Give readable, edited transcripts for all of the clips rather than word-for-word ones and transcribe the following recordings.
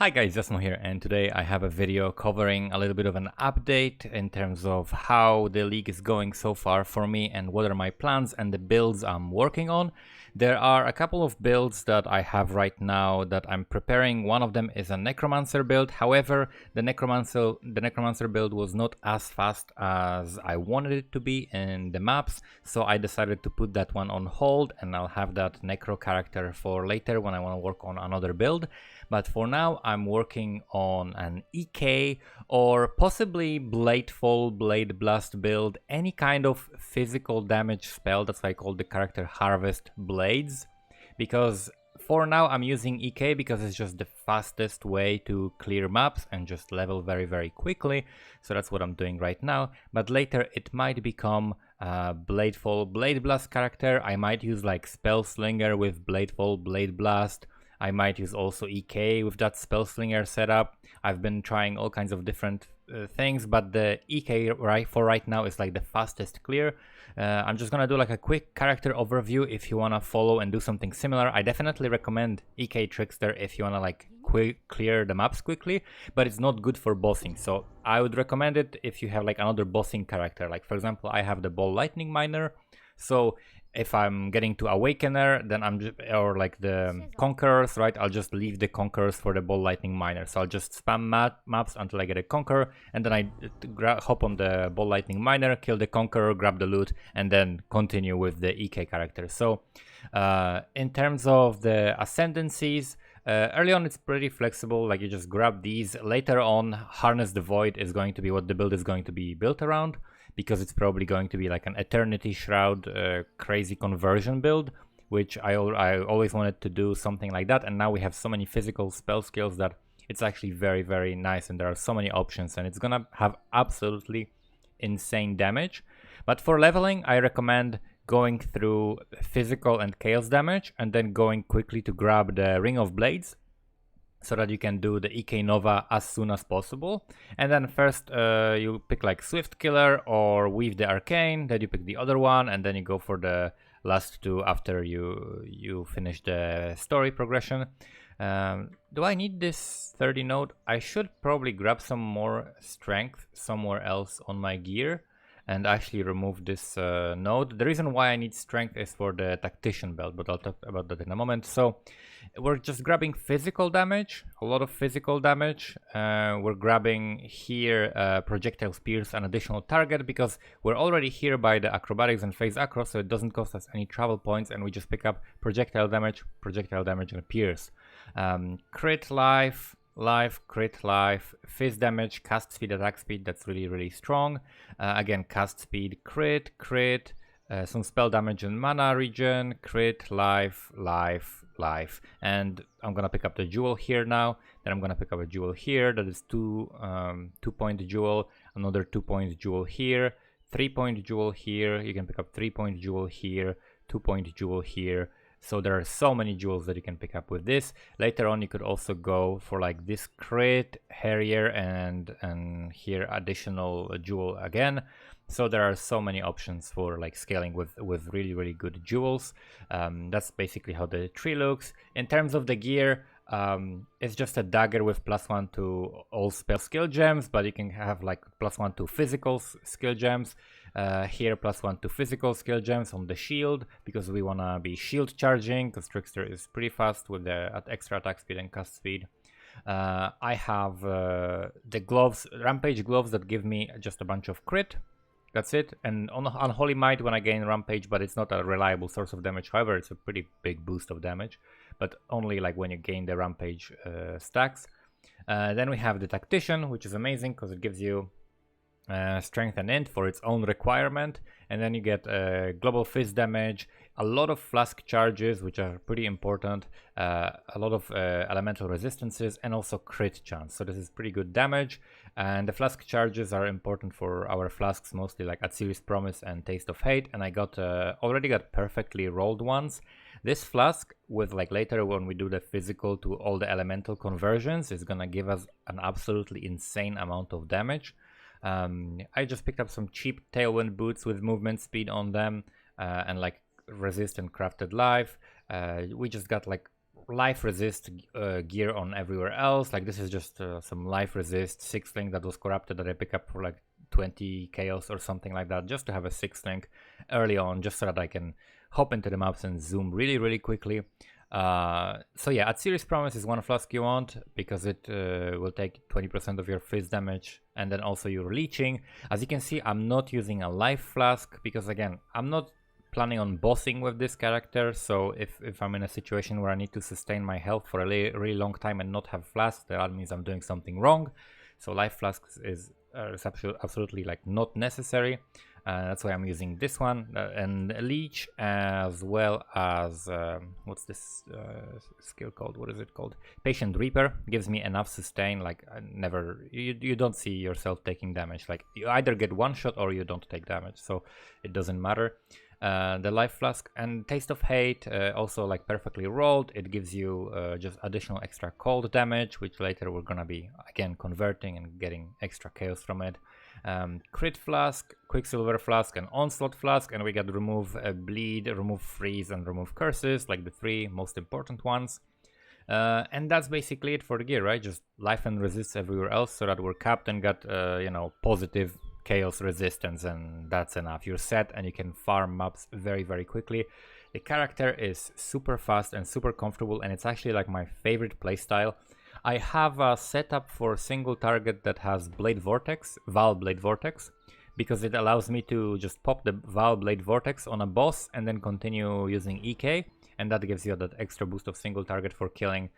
Hi guys, Jasmo here, and today I have a video covering a little bit of an update in terms of how the league is going so far for me and what are my plans and the builds I'm working on. There are a couple of builds that I have right now that I'm preparing. One of them is a Necromancer build. However, the Necromancer build was not as fast as I wanted it to be in the maps, so I decided to put that one on hold, and I'll have that Necro character for later when I want to work on another build. But for now, I'm working on an EK or possibly Bladefall, Blade Blast build, any kind of physical damage spell. That's why I call the character Harvest Blades. Because for now, I'm using EK because it's just the fastest way to clear maps and just level very quickly. So that's what I'm doing right now. But later, it might become Bladefall, Blade Blast character. I might use like Spell Slinger with Bladefall, Blade Blast. I might use also EK with that Spellslinger setup. I've been trying all kinds of different things, but the EK right now is like the fastest clear. I'm just gonna do like a quick character overview if you wanna follow and do something similar. I definitely recommend EK Trickster if you wanna like clear the maps quickly, but it's not good for bossing. So I would recommend it if you have like another bossing character. Like for example, I have the Ball Lightning Miner. So if I'm getting to Awakener, then I'm just, or like the Conquerors, right? I'll just leave the Conquerors for the Ball Lightning Miner. So I'll just spam maps until I get a Conqueror, and then I hop on the Ball Lightning Miner, kill the Conqueror, grab the loot, and then continue with the EK character. So in terms of the Ascendancies, early on it's pretty flexible, like you just grab these. Later on, Harness the Void is going to be what the build is going to be built around, because it's probably going to be like an Eternity Shroud crazy conversion build, which I always wanted to do something like that, and now we have so many physical spell skills that it's actually very nice, and there are so many options, and it's gonna have absolutely insane damage. But for leveling, I recommend going through physical and chaos damage, and then going quickly to grab the Ring of Blades, so that you can do the EK Nova as soon as possible. And then first you pick like Swift Killer or Weave the Arcane, then you pick the other one, and then you go for the last two after you finish the story progression. Do I need this 30 node? I should probably grab some more strength somewhere else on my gear and actually remove this node. The reason why I need strength is for the Tactician belt, but I'll talk about that in a moment. So we're just grabbing physical damage, a lot of physical damage. We're grabbing here Projectile Spears, an additional target, because we're already here by the Acrobatics and Phase Acro, so it doesn't cost us any travel points, and we just pick up projectile damage, and Pierce. Crit life, crit life, fizz damage, cast speed, attack speed. That's really strong. Again, cast speed, crit, some spell damage and mana regen, crit, life, and I'm gonna pick up the jewel here now. Then I'm gonna pick up a jewel here. That is 2-point jewel, another 2-point jewel here, 3-point jewel here. You can pick up 3-point jewel here, 2-point jewel here. So there are so many jewels that you can pick up with this. Later on, you could also go for like this crit, Harrier, and here additional jewel again. So there are so many options for like scaling with really good jewels. That's basically how the tree looks. In terms of the gear, it's just a dagger with +1 to all spell skill gems, but you can have like +1 to physical skill gems. Here +1 to physical skill gems on the shield, because we want to be shield charging, because Trickster is pretty fast with the extra attack speed and cast speed. I have the gloves, Rampage gloves, that give me just a bunch of crit. That's it. And on Unholy Might when I gain Rampage, but it's not a reliable source of damage. However, it's a pretty big boost of damage, but only like when you gain the Rampage stacks. Then we have the Tactician, which is amazing because it gives you strength and int for its own requirement, and then you get global fizz damage, a lot of flask charges, which are pretty important, a lot of elemental resistances, and also crit chance. So this is pretty good damage, and the flask charges are important for our flasks, mostly like Atsiris Promise and Taste of Hate, and I got already got perfectly rolled ones. This flask, with like later when we do the physical to all the elemental conversions, is gonna give us an absolutely insane amount of damage. I just picked up some cheap Tailwind boots with movement speed on them, and like resist and crafted life. We just got like life resist gear on everywhere else. Like this is just some life resist 6 link that was corrupted that I pick up for like 20 chaos or something like that, just to have a 6 link early on, just so that I can hop into the maps and zoom really quickly. So yeah, at Serious Promise is 1 flask you want, because it will take 20% of your fizz damage, and then also your leeching. As you can see, I'm not using a life flask, because again, I'm not planning on bossing with this character, so if I'm in a situation where I need to sustain my health for a really long time and not have flask, that means I'm doing something wrong. So life flasks is absolutely like not necessary. That's why I'm using this one, and Leech, as well as what's this skill called? What is it called? Patient Reaper gives me enough sustain. Like you don't see yourself taking damage. Like you either get one shot or you don't take damage, so it doesn't matter. The life flask and Taste of Hate, also like perfectly rolled. It gives you just additional extra cold damage, which later we're gonna be again converting and getting extra chaos from it. Crit Flask, Quicksilver Flask, and Onslaught Flask, and we got Remove Bleed, Remove Freeze, and Remove Curses, like the 3 most important ones. And that's basically it for the gear, right? Just life and resist everywhere else, so that we're capped and got you know, positive chaos resistance, and that's enough. You're set and you can farm maps very quickly. The character is super fast and super comfortable, and it's actually like my favorite playstyle. I have a setup for single target that has Blade Vortex, Val Blade Vortex, because it allows me to just pop the Val Blade Vortex on a boss and then continue using EK, and that gives you that extra boost of single target for killing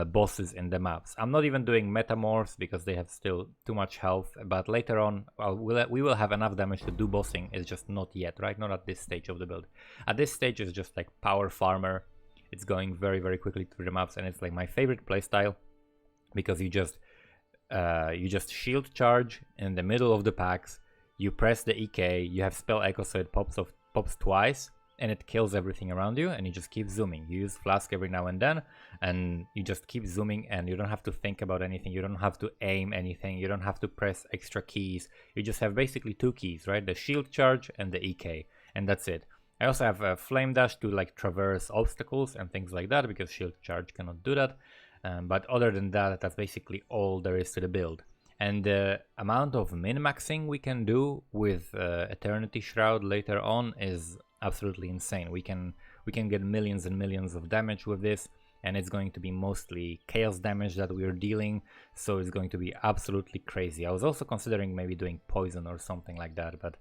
bosses in the maps. I'm not even doing Metamorphs because they have still too much health, but later on we will have enough damage to do bossing. It's just not yet, right? Not at this stage of the build. At this stage it's just like power farmer. It's going very quickly through the maps, and it's like my favorite playstyle, because you just shield charge in the middle of the packs, you press the EK, you have spell echo, so it pops twice, and it kills everything around you, and you just keep zooming. You use flask every now and then, and you just keep zooming, and you don't have to think about anything. You don't have to aim anything. You don't have to press extra keys. You just have basically 2 keys, right? The shield charge and the EK, and that's it. I also have a flame dash to like traverse obstacles and things like that, because shield charge cannot do that. But other than that, that's basically all there is to the build. And the amount of min-maxing we can do with Eternity Shroud later on is absolutely insane. We can get millions and millions of damage with this, and it's going to be mostly chaos damage that we're dealing, so it's going to be absolutely crazy. I was also considering maybe doing poison or something like that, but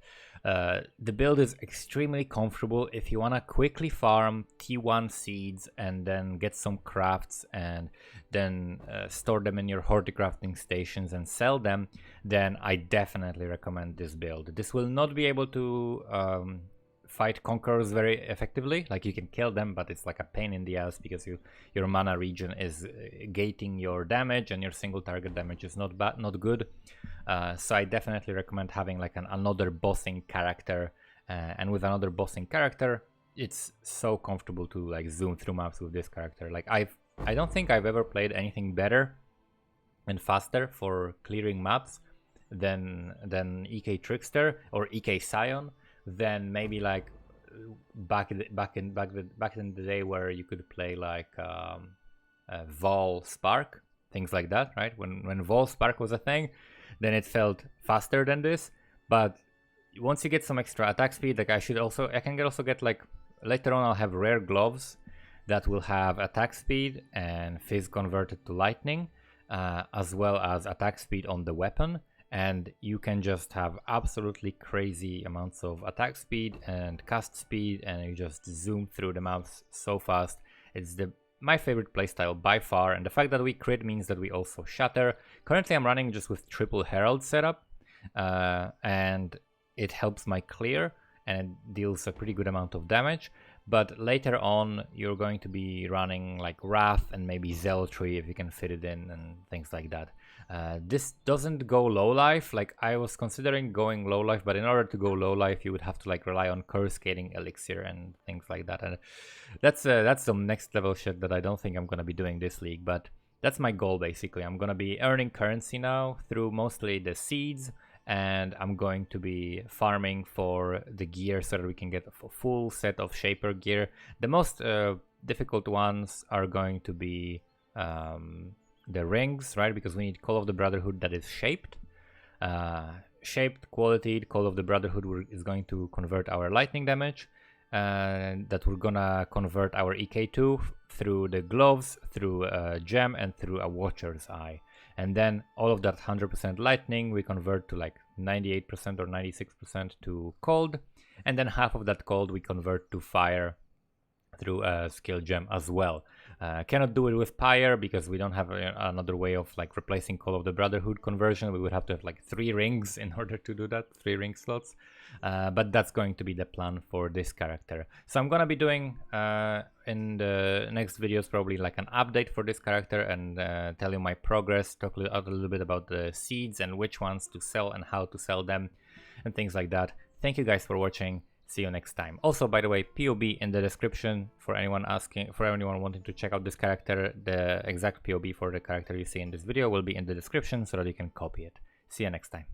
the build is extremely comfortable. If you want to quickly farm T1 seeds and then get some crafts and then store them in your horticrafting stations and sell them, then I definitely recommend this build. This will not be able to fight conquerors very effectively. Like you can kill them, but it's like a pain in the ass, because your mana regen is gating your damage, and your single target damage is not good. So I definitely recommend having like another bossing character, and with another bossing character, it's so comfortable to like zoom through maps with this character. Like I don't think I've ever played anything better and faster for clearing maps than EK Trickster or EK Scion. Then maybe like back in the day where you could play like Vol Spark, things like that, right? When Vol Spark was a thing, then it felt faster than this. But once you get some extra attack speed, like I can also get like later on I'll have rare gloves that will have attack speed and fizz converted to lightning, as well as attack speed on the weapon. And you can just have absolutely crazy amounts of attack speed and cast speed, and you just zoom through the maps so fast. It's my favorite playstyle by far, and the fact that we crit means that we also shatter. Currently I'm running just with triple herald setup, and it helps my clear, and it deals a pretty good amount of damage. But later on you're going to be running like Wrath and maybe Zealotry if you can fit it in, and things like that. This doesn't go low life. Like I was considering going low life, but in order to go low life you would have to like rely on Coruscating Elixir and things like that, and that's some next level shit that I don't think I'm gonna be doing this league. But that's my goal basically. I'm gonna be earning currency now through mostly the seeds, and I'm going to be farming for the gear so that we can get a full set of Shaper gear. The most difficult ones are going to be the rings, right? Because we need Call of the Brotherhood that is shaped. Shaped, quality, Call of the Brotherhood is going to convert our lightning damage. That we're gonna convert our EK2 through the gloves, through a gem, and through a Watcher's Eye. And then all of that 100% lightning we convert to like 98% or 96% to cold. And then half of that cold we convert to fire through a skill gem as well. Cannot do it with Pyre because we don't have another way of like replacing Call of the Brotherhood conversion. We would have to have like 3 rings in order to do that, 3 ring slots. But that's going to be the plan for this character. So I'm gonna be doing in the next videos probably like an update for this character and tell you my progress, talk a little bit about the seeds and which ones to sell and how to sell them and things like that. Thank you guys for watching. See you next time. Also, by the way, POB in the description for anyone wanting to check out this character. The exact POB for the character you see in this video will be in the description so that you can copy it. See you next time.